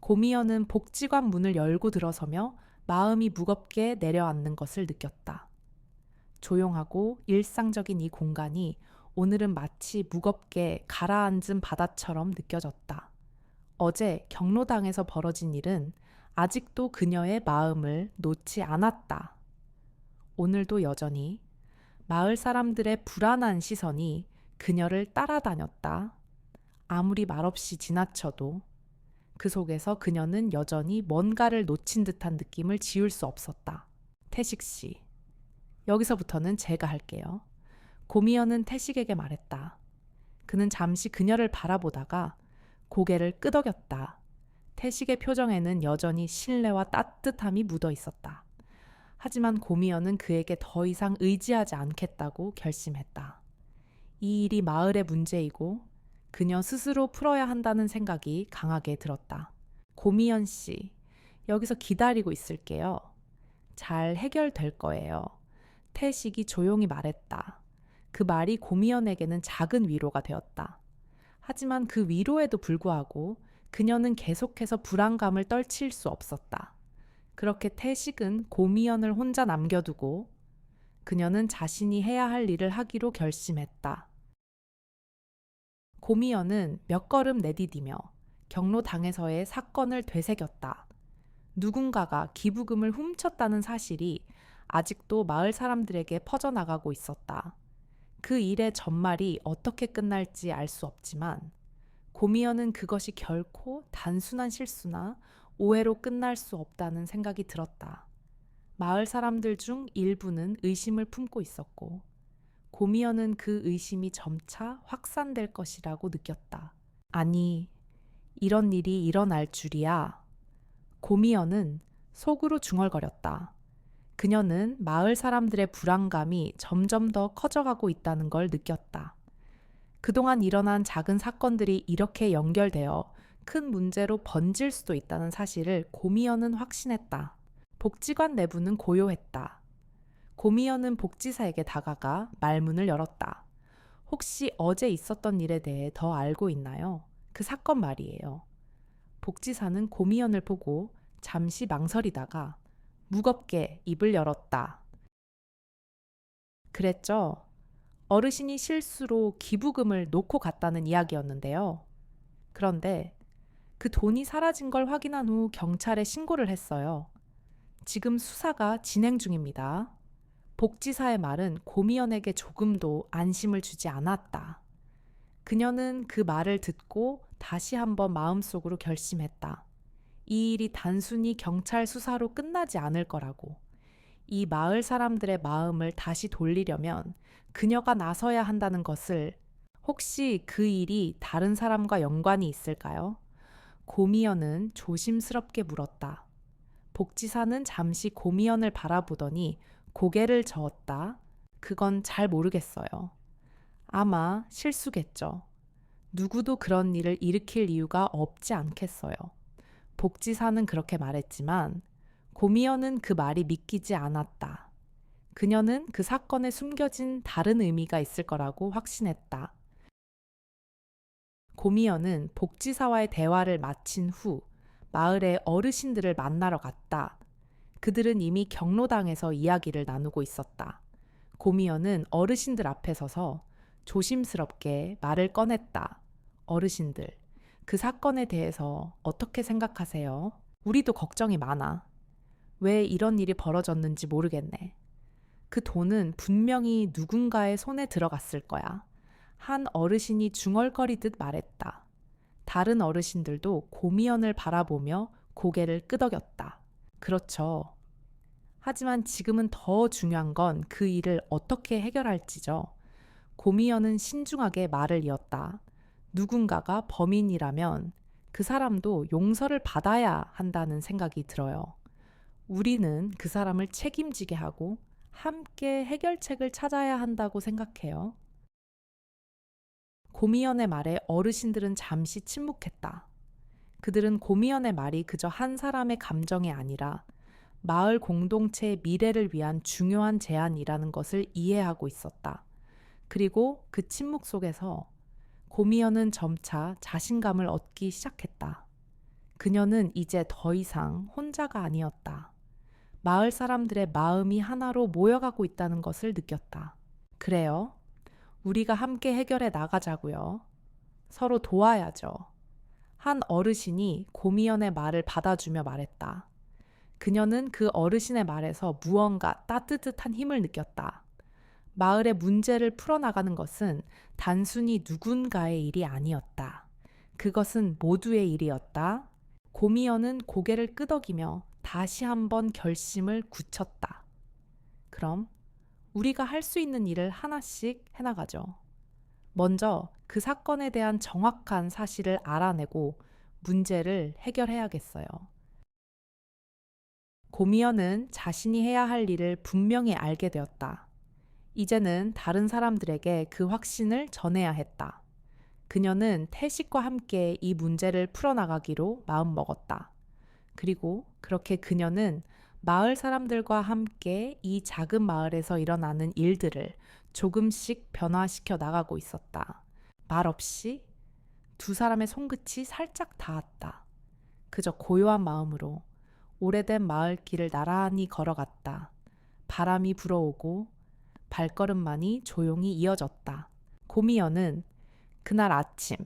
Speaker 1: 고미연은 복지관 문을 열고 들어서며 마음이 무겁게 내려앉는 것을 느꼈다. 조용하고 일상적인 이 공간이 오늘은 마치 무겁게 가라앉은 바다처럼 느껴졌다. 어제 경로당에서 벌어진 일은 아직도 그녀의 마음을 놓지 않았다. 오늘도 여전히 마을 사람들의 불안한 시선이 그녀를 따라다녔다. 아무리 말없이 지나쳐도 그 속에서 그녀는 여전히 뭔가를 놓친 듯한 느낌을 지울 수 없었다. 태식 씨, 여기서부터는 제가 할게요. 고미연은 태식에게 말했다. 그는 잠시 그녀를 바라보다가 고개를 끄덕였다. 태식의 표정에는 여전히 신뢰와 따뜻함이 묻어 있었다. 하지만 고미연은 그에게 더 이상 의지하지 않겠다고 결심했다. 이 일이 마을의 문제이고 그녀 스스로 풀어야 한다는 생각이 강하게 들었다. 고미연 씨, 여기서 기다리고 있을게요. 잘 해결될 거예요. 태식이 조용히 말했다. 그 말이 고미연에게는 작은 위로가 되었다. 하지만 그 위로에도 불구하고 그녀는 계속해서 불안감을 떨칠 수 없었다. 그렇게 태식은 고미연을 혼자 남겨두고 그녀는 자신이 해야 할 일을 하기로 결심했다. 고미연은 몇 걸음 내디디며 경로당에서의 사건을 되새겼다. 누군가가 기부금을 훔쳤다는 사실이 아직도 마을 사람들에게 퍼져나가고 있었다. 그 일의 전말이 어떻게 끝날지 알 수 없지만 고미연은 그것이 결코 단순한 실수나 오해로 끝날 수 없다는 생각이 들었다. 마을 사람들 중 일부는 의심을 품고 있었고 고미연은 그 의심이 점차 확산될 것이라고 느꼈다. 아니, 이런 일이 일어날 줄이야. 고미연은 속으로 중얼거렸다. 그녀는 마을 사람들의 불안감이 점점 더 커져가고 있다는 걸 느꼈다. 그동안 일어난 작은 사건들이 이렇게 연결되어 큰 문제로 번질 수도 있다는 사실을 고미연은 확신했다. 복지관 내부는 고요했다. 고미연은 복지사에게 다가가 말문을 열었다. 혹시 어제 있었던 일에 대해 더 알고 있나요? 그 사건 말이에요. 복지사는 고미연을 보고 잠시 망설이다가 무겁게 입을 열었다. 그랬죠. 어르신이 실수로 기부금을 놓고 갔다는 이야기였는데요. 그런데 그 돈이 사라진 걸 확인한 후 경찰에 신고를 했어요. 지금 수사가 진행 중입니다. 복지사의 말은 고미연에게 조금도 안심을 주지 않았다. 그녀는 그 말을 듣고 다시 한번 마음속으로 결심했다. 이 일이 단순히 경찰 수사로 끝나지 않을 거라고. 이 마을 사람들의 마음을 다시 돌리려면 그녀가 나서야 한다는 것을. 혹시 그 일이 다른 사람과 연관이 있을까요? 고미연은 조심스럽게 물었다. 복지사는 잠시 고미연을 바라보더니 고개를 저었다. 그건 잘 모르겠어요. 아마 실수겠죠. 누구도 그런 일을 일으킬 이유가 없지 않겠어요. 복지사는 그렇게 말했지만 고미연은 그 말이 믿기지 않았다. 그녀는 그 사건에 숨겨진 다른 의미가 있을 거라고 확신했다. 고미연은 복지사와의 대화를 마친 후 마을의 어르신들을 만나러 갔다. 그들은 이미 경로당에서 이야기를 나누고 있었다. 고미연은 어르신들 앞에 서서 조심스럽게 말을 꺼냈다. 어르신들, 그 사건에 대해서 어떻게 생각하세요? 우리도 걱정이 많아. 왜 이런 일이 벌어졌는지 모르겠네. 그 돈은 분명히 누군가의 손에 들어갔을 거야. 한 어르신이 중얼거리듯 말했다. 다른 어르신들도 고미연을 바라보며 고개를 끄덕였다. 그렇죠. 하지만 지금은 더 중요한 건 그 일을 어떻게 해결할지죠. 고미연은 신중하게 말을 이었다. 누군가가 범인이라면 그 사람도 용서를 받아야 한다는 생각이 들어요. 우리는 그 사람을 책임지게 하고 함께 해결책을 찾아야 한다고 생각해요. 고미연의 말에 어르신들은 잠시 침묵했다. 그들은 고미연의 말이 그저 한 사람의 감정이 아니라 마을 공동체의 미래를 위한 중요한 제안이라는 것을 이해하고 있었다. 그리고 그 침묵 속에서 고미연은 점차 자신감을 얻기 시작했다. 그녀는 이제 더 이상 혼자가 아니었다. 마을 사람들의 마음이 하나로 모여가고 있다는 것을 느꼈다. 그래요. 우리가 함께 해결해 나가자고요. 서로 도와야죠. 한 어르신이 고미연의 말을 받아주며 말했다. 그녀는 그 어르신의 말에서 무언가 따뜻한 힘을 느꼈다. 마을의 문제를 풀어나가는 것은 단순히 누군가의 일이 아니었다. 그것은 모두의 일이었다. 고미연은 고개를 끄덕이며 다시 한번 결심을 굳혔다. 그럼 우리가 할 수 있는 일을 하나씩 해나가죠. 먼저 그 사건에 대한 정확한 사실을 알아내고 문제를 해결해야겠어요. 고미연은 자신이 해야 할 일을 분명히 알게 되었다. 이제는 다른 사람들에게 그 확신을 전해야 했다. 그녀는 태식과 함께 이 문제를 풀어나가기로 마음먹었다. 그리고 그렇게 그녀는 마을 사람들과 함께 이 작은 마을에서 일어나는 일들을 조금씩 변화시켜 나가고 있었다. 말없이 두 사람의 손끝이 살짝 닿았다. 그저 고요한 마음으로 오래된 마을 길을 나란히 걸어갔다. 바람이 불어오고 발걸음만이 조용히 이어졌다. 고미여는 그날 아침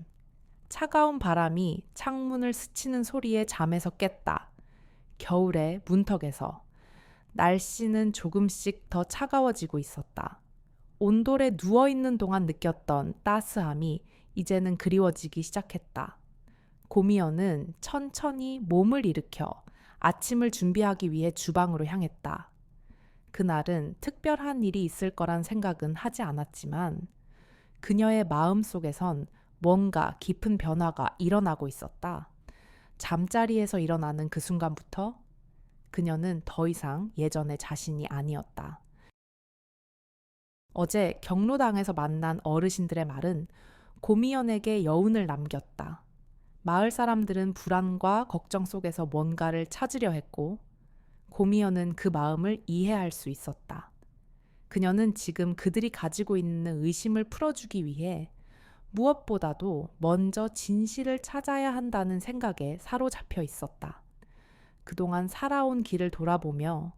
Speaker 1: 차가운 바람이 창문을 스치는 소리에 잠에서 깼다. 겨울의 문턱에서 날씨는 조금씩 더 차가워지고 있었다. 온돌에 누워있는 동안 느꼈던 따스함이 이제는 그리워지기 시작했다. 고미여는 천천히 몸을 일으켜 아침을 준비하기 위해 주방으로 향했다. 그날은 특별한 일이 있을 거란 생각은 하지 않았지만 그녀의 마음 속에선 뭔가 깊은 변화가 일어나고 있었다. 잠자리에서 일어나는 그 순간부터 그녀는 더 이상 예전의 자신이 아니었다. 어제 경로당에서 만난 어르신들의 말은 고미연에게 여운을 남겼다. 마을 사람들은 불안과 걱정 속에서 뭔가를 찾으려 했고 고미연은 그 마음을 이해할 수 있었다. 그녀는 지금 그들이 가지고 있는 의심을 풀어주기 위해 무엇보다도 먼저 진실을 찾아야 한다는 생각에 사로잡혀 있었다. 그동안 살아온 길을 돌아보며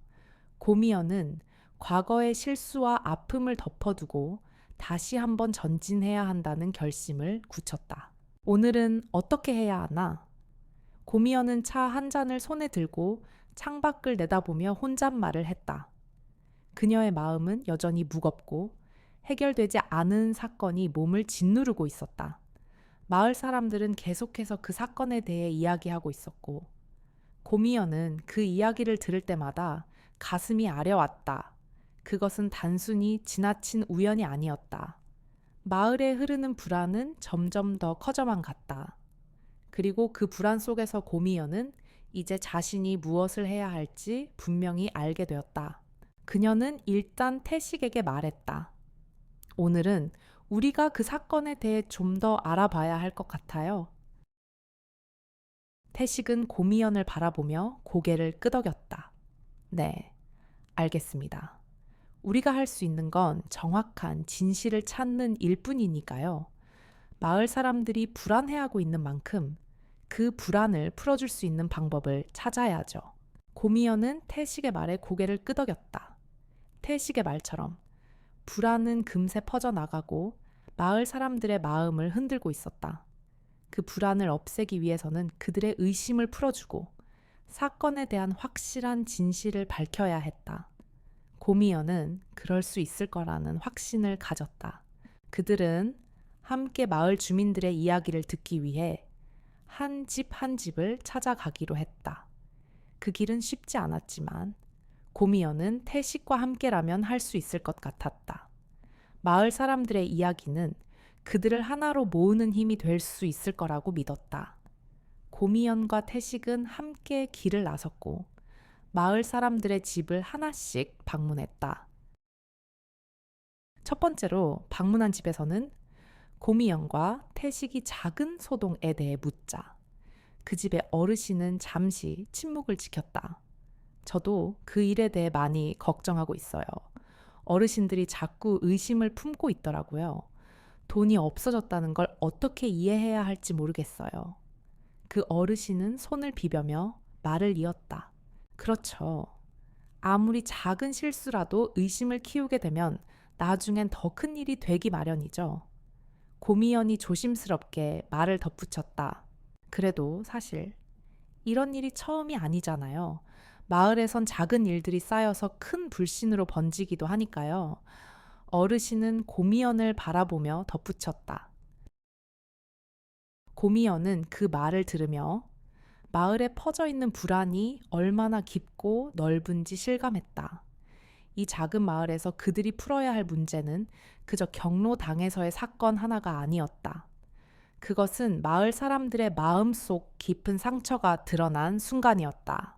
Speaker 1: 고미연은 과거의 실수와 아픔을 덮어두고 다시 한번 전진해야 한다는 결심을 굳혔다. 오늘은 어떻게 해야 하나? 고미연은 차 한 잔을 손에 들고 창밖을 내다보며 혼잣말을 했다. 그녀의 마음은 여전히 무겁고 해결되지 않은 사건이 몸을 짓누르고 있었다. 마을 사람들은 계속해서 그 사건에 대해 이야기하고 있었고 고미연은 그 이야기를 들을 때마다 가슴이 아려왔다. 그것은 단순히 지나친 우연이 아니었다. 마을에 흐르는 불안은 점점 더 커져만 갔다. 그리고 그 불안 속에서 고미연은 이제 자신이 무엇을 해야 할지 분명히 알게 되었다. 그녀는 일단 태식에게 말했다. 오늘은 우리가 그 사건에 대해 좀 더 알아봐야 할 것 같아요. 태식은 고미연을 바라보며 고개를 끄덕였다. 네, 알겠습니다. 우리가 할 수 있는 건 정확한 진실을 찾는 일뿐이니까요. 마을 사람들이 불안해하고 있는 만큼 그 불안을 풀어줄 수 있는 방법을 찾아야죠. 고미연은 태식의 말에 고개를 끄덕였다. 태식의 말처럼 불안은 금세 퍼져나가고 마을 사람들의 마음을 흔들고 있었다. 그 불안을 없애기 위해서는 그들의 의심을 풀어주고 사건에 대한 확실한 진실을 밝혀야 했다. 고미연은 그럴 수 있을 거라는 확신을 가졌다. 그들은 함께 마을 주민들의 이야기를 듣기 위해 한 집 한 집을 찾아가기로 했다. 그 길은 쉽지 않았지만 고미연은 태식과 함께라면 할 수 있을 것 같았다. 마을 사람들의 이야기는 그들을 하나로 모으는 힘이 될 수 있을 거라고 믿었다. 고미연과 태식은 함께 길을 나섰고 마을 사람들의 집을 하나씩 방문했다. 첫 번째로 방문한 집에서는 고미연과 태식이 작은 소동에 대해 묻자 그 집의 어르신은 잠시 침묵을 지켰다. 저도 그 일에 대해 많이 걱정하고 있어요. 어르신들이 자꾸 의심을 품고 있더라고요. 돈이 없어졌다는 걸 어떻게 이해해야 할지 모르겠어요. 그 어르신은 손을 비벼며 말을 이었다. 그렇죠. 아무리 작은 실수라도 의심을 키우게 되면 나중엔 더 큰 일이 되기 마련이죠. 고미연이 조심스럽게 말을 덧붙였다. 그래도 사실 이런 일이 처음이 아니잖아요. 마을에선 작은 일들이 쌓여서 큰 불신으로 번지기도 하니까요. 어르신은 고미연을 바라보며 덧붙였다. 고미연은 그 말을 들으며 마을에 퍼져 있는 불안이 얼마나 깊고 넓은지 실감했다. 이 작은 마을에서 그들이 풀어야 할 문제는 그저 경로당에서의 사건 하나가 아니었다. 그것은 마을 사람들의 마음속 깊은 상처가 드러난 순간이었다.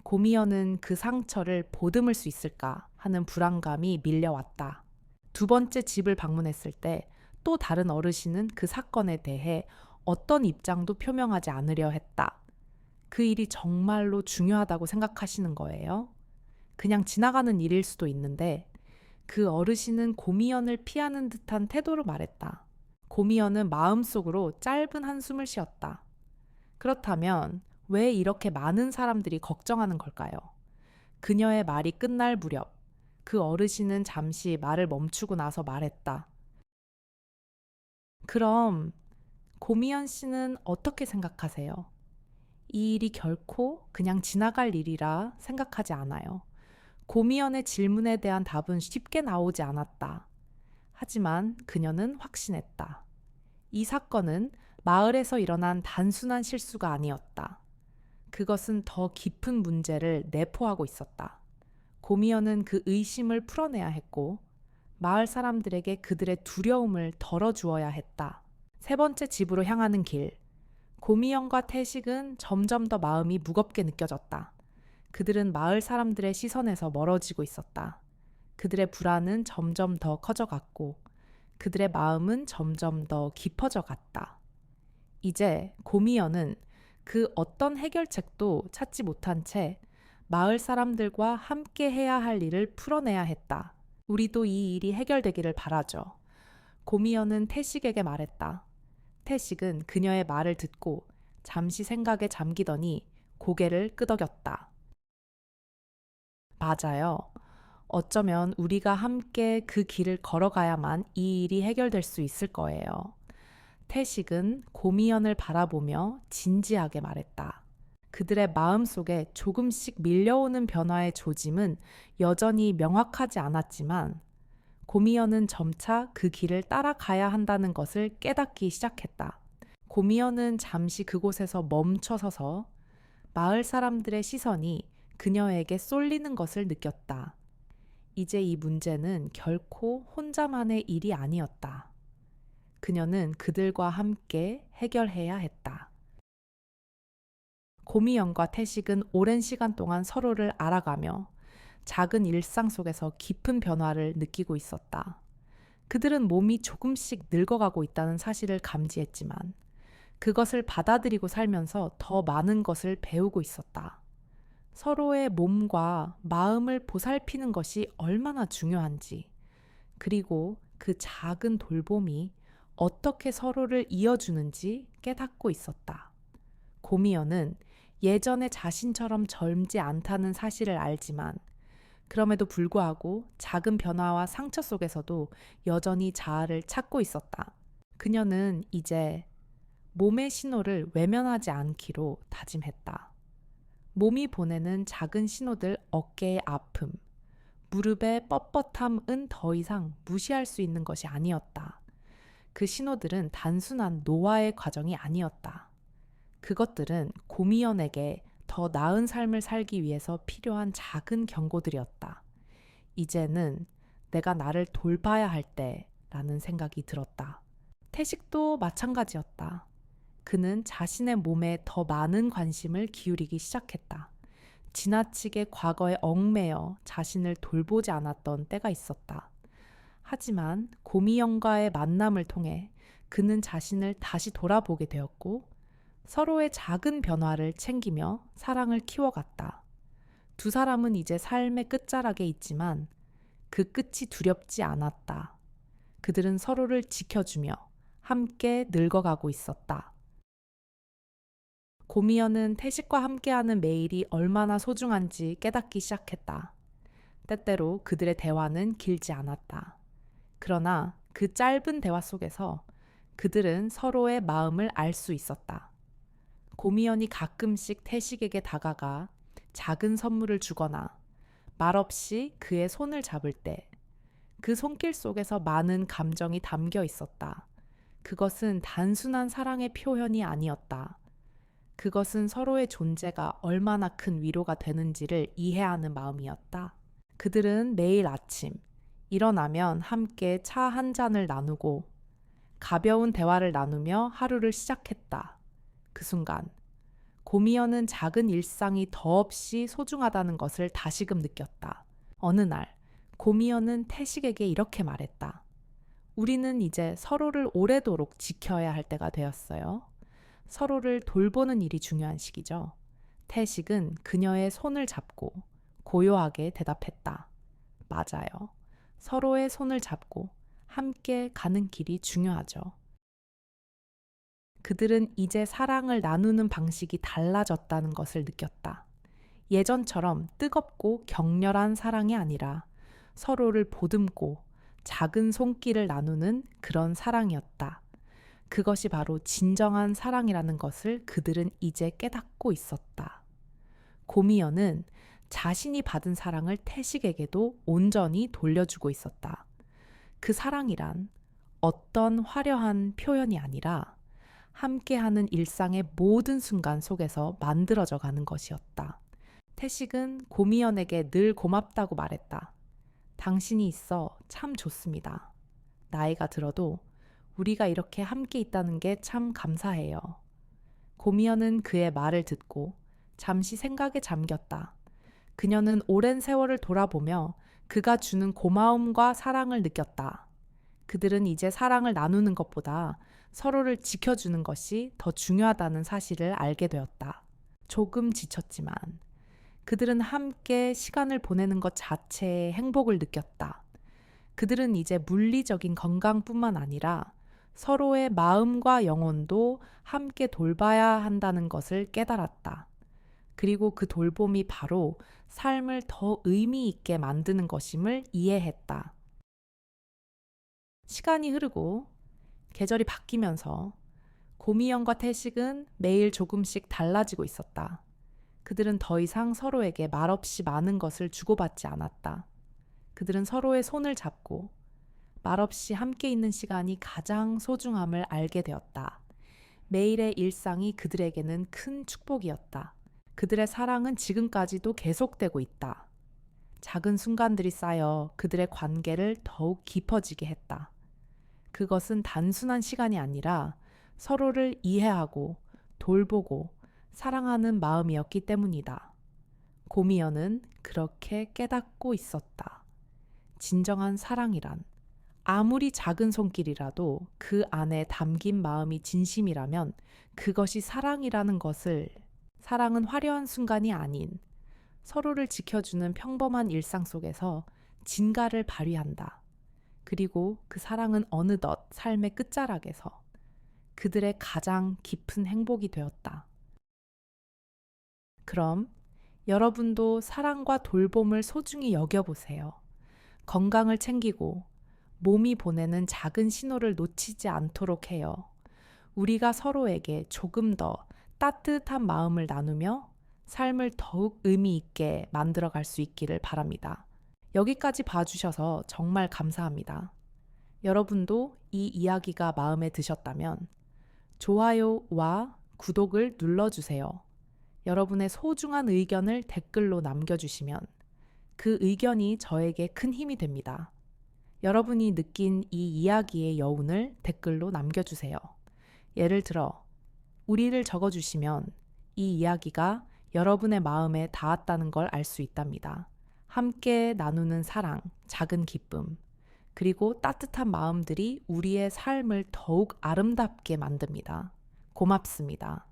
Speaker 1: 고미연은 그 상처를 보듬을 수 있을까 하는 불안감이 밀려왔다. 두 번째 집을 방문했을 때 또 다른 어르신은 그 사건에 대해 어떤 입장도 표명하지 않으려 했다. 그 일이 정말로 중요하다고 생각하시는 거예요? 그냥 지나가는 일일 수도 있는데 그 어르신은 고미연을 피하는 듯한 태도로 말했다. 고미연은 마음속으로 짧은 한숨을 쉬었다. 그렇다면 왜 이렇게 많은 사람들이 걱정하는 걸까요? 그녀의 말이 끝날 무렵 그 어르신은 잠시 말을 멈추고 나서 말했다. 그럼 고미연 씨는 어떻게 생각하세요? 이 일이 결코 그냥 지나갈 일이라 생각하지 않아요. 고미연의 질문에 대한 답은 쉽게 나오지 않았다. 하지만 그녀는 확신했다. 이 사건은 마을에서 일어난 단순한 실수가 아니었다. 그것은 더 깊은 문제를 내포하고 있었다. 고미연은 그 의심을 풀어내야 했고 마을 사람들에게 그들의 두려움을 덜어주어야 했다. 세 번째 집으로 향하는 길. 고미연과 태식은 점점 더 마음이 무겁게 느껴졌다. 그들은 마을 사람들의 시선에서 멀어지고 있었다. 그들의 불안은 점점 더 커져갔고 그들의 마음은 점점 더 깊어져 갔다. 이제 고미연은 그 어떤 해결책도 찾지 못한 채 마을 사람들과 함께 해야 할 일을 풀어내야 했다. 우리도 이 일이 해결되기를 바라죠. 고미연은 태식에게 말했다. 태식은 그녀의 말을 듣고 잠시 생각에 잠기더니 고개를 끄덕였다. 맞아요. 어쩌면 우리가 함께 그 길을 걸어가야만 이 일이 해결될 수 있을 거예요. 태식은 고미연을 바라보며 진지하게 말했다. 그들의 마음 속에 조금씩 밀려오는 변화의 조짐은 여전히 명확하지 않았지만 고미연은 점차 그 길을 따라가야 한다는 것을 깨닫기 시작했다. 고미연은 잠시 그곳에서 멈춰 서서 마을 사람들의 시선이 그녀에게 쏠리는 것을 느꼈다. 이제 이 문제는 결코 혼자만의 일이 아니었다. 그녀는 그들과 함께 해결해야 했다. 고미연과 태식은 오랜 시간 동안 서로를 알아가며 작은 일상 속에서 깊은 변화를 느끼고 있었다. 그들은 몸이 조금씩 늙어가고 있다는 사실을 감지했지만 그것을 받아들이고 살면서 더 많은 것을 배우고 있었다. 서로의 몸과 마음을 보살피는 것이 얼마나 중요한지, 그리고 그 작은 돌봄이 어떻게 서로를 이어주는지 깨닫고 있었다. 고미연은 예전의 자신처럼 젊지 않다는 사실을 알지만 그럼에도 불구하고 작은 변화와 상처 속에서도 여전히 자아를 찾고 있었다. 그녀는 이제 몸의 신호를 외면하지 않기로 다짐했다. 몸이 보내는 작은 신호들, 어깨의 아픔, 무릎의 뻣뻣함은 더 이상 무시할 수 있는 것이 아니었다. 그 신호들은 단순한 노화의 과정이 아니었다. 그것들은 고미연에게 더 나은 삶을 살기 위해서 필요한 작은 경고들이었다. 이제는 내가 나를 돌봐야 할 때라는 생각이 들었다. 태식도 마찬가지였다. 그는 자신의 몸에 더 많은 관심을 기울이기 시작했다. 지나치게 과거에 얽매여 자신을 돌보지 않았던 때가 있었다. 하지만 고미연과의 만남을 통해 그는 자신을 다시 돌아보게 되었고 서로의 작은 변화를 챙기며 사랑을 키워갔다. 두 사람은 이제 삶의 끝자락에 있지만 그 끝이 두렵지 않았다. 그들은 서로를 지켜주며 함께 늙어가고 있었다. 고미연은 태식과 함께하는 매일이 얼마나 소중한지 깨닫기 시작했다. 때때로 그들의 대화는 길지 않았다. 그러나 그 짧은 대화 속에서 그들은 서로의 마음을 알 수 있었다. 고미연이 가끔씩 태식에게 다가가 작은 선물을 주거나 말없이 그의 손을 잡을 때 그 손길 속에서 많은 감정이 담겨 있었다. 그것은 단순한 사랑의 표현이 아니었다. 그것은 서로의 존재가 얼마나 큰 위로가 되는지를 이해하는 마음이었다. 그들은 매일 아침 일어나면 함께 차 한 잔을 나누고 가벼운 대화를 나누며 하루를 시작했다. 그 순간 고미연은 작은 일상이 더없이 소중하다는 것을 다시금 느꼈다. 어느 날 고미연은 태식에게 이렇게 말했다. 우리는 이제 서로를 오래도록 지켜야 할 때가 되었어요. 서로를 돌보는 일이 중요한 시기죠. 태식은 그녀의 손을 잡고 고요하게 대답했다. 맞아요. 서로의 손을 잡고 함께 가는 길이 중요하죠. 그들은 이제 사랑을 나누는 방식이 달라졌다는 것을 느꼈다. 예전처럼 뜨겁고 격렬한 사랑이 아니라 서로를 보듬고 작은 손길을 나누는 그런 사랑이었다. 그것이 바로 진정한 사랑이라는 것을 그들은 이제 깨닫고 있었다. 고미연은 자신이 받은 사랑을 태식에게도 온전히 돌려주고 있었다. 그 사랑이란 어떤 화려한 표현이 아니라 함께하는 일상의 모든 순간 속에서 만들어져 가는 것이었다. 태식은 고미연에게 늘 고맙다고 말했다. 당신이 있어 참 좋습니다. 나이가 들어도 우리가 이렇게 함께 있다는 게 참 감사해요. 고미연은 그의 말을 듣고 잠시 생각에 잠겼다. 그녀는 오랜 세월을 돌아보며 그가 주는 고마움과 사랑을 느꼈다. 그들은 이제 사랑을 나누는 것보다 서로를 지켜주는 것이 더 중요하다는 사실을 알게 되었다. 조금 지쳤지만 그들은 함께 시간을 보내는 것 자체에 행복을 느꼈다. 그들은 이제 물리적인 건강뿐만 아니라 서로의 마음과 영혼도 함께 돌봐야 한다는 것을 깨달았다. 그리고 그 돌봄이 바로 삶을 더 의미 있게 만드는 것임을 이해했다. 시간이 흐르고 계절이 바뀌면서 고미연과 태식은 매일 조금씩 달라지고 있었다. 그들은 더 이상 서로에게 말없이 많은 것을 주고받지 않았다. 그들은 서로의 손을 잡고 말없이 함께 있는 시간이 가장 소중함을 알게 되었다. 매일의 일상이 그들에게는 큰 축복이었다. 그들의 사랑은 지금까지도 계속되고 있다. 작은 순간들이 쌓여 그들의 관계를 더욱 깊어지게 했다. 그것은 단순한 시간이 아니라 서로를 이해하고 돌보고 사랑하는 마음이었기 때문이다. 고미연은 그렇게 깨닫고 있었다. 진정한 사랑이란 아무리 작은 손길이라도 그 안에 담긴 마음이 진심이라면 그것이 사랑이라는 것을, 사랑은 화려한 순간이 아닌 서로를 지켜주는 평범한 일상 속에서 진가를 발휘한다. 그리고 그 사랑은 어느덧 삶의 끝자락에서 그들의 가장 깊은 행복이 되었다. 그럼 여러분도 사랑과 돌봄을 소중히 여겨보세요. 건강을 챙기고 몸이 보내는 작은 신호를 놓치지 않도록 해요. 우리가 서로에게 조금 더 따뜻한 마음을 나누며 삶을 더욱 의미 있게 만들어갈 수 있기를 바랍니다. 여기까지 봐주셔서 정말 감사합니다. 여러분도 이 이야기가 마음에 드셨다면 좋아요와 구독을 눌러주세요. 여러분의 소중한 의견을 댓글로 남겨주시면 그 의견이 저에게 큰 힘이 됩니다. 여러분이 느낀 이 이야기의 여운을 댓글로 남겨주세요. 예를 들어, 우리를 적어주시면 이 이야기가 여러분의 마음에 닿았다는 걸 알 수 있답니다. 함께 나누는 사랑, 작은 기쁨, 그리고 따뜻한 마음들이 우리의 삶을 더욱 아름답게 만듭니다. 고맙습니다.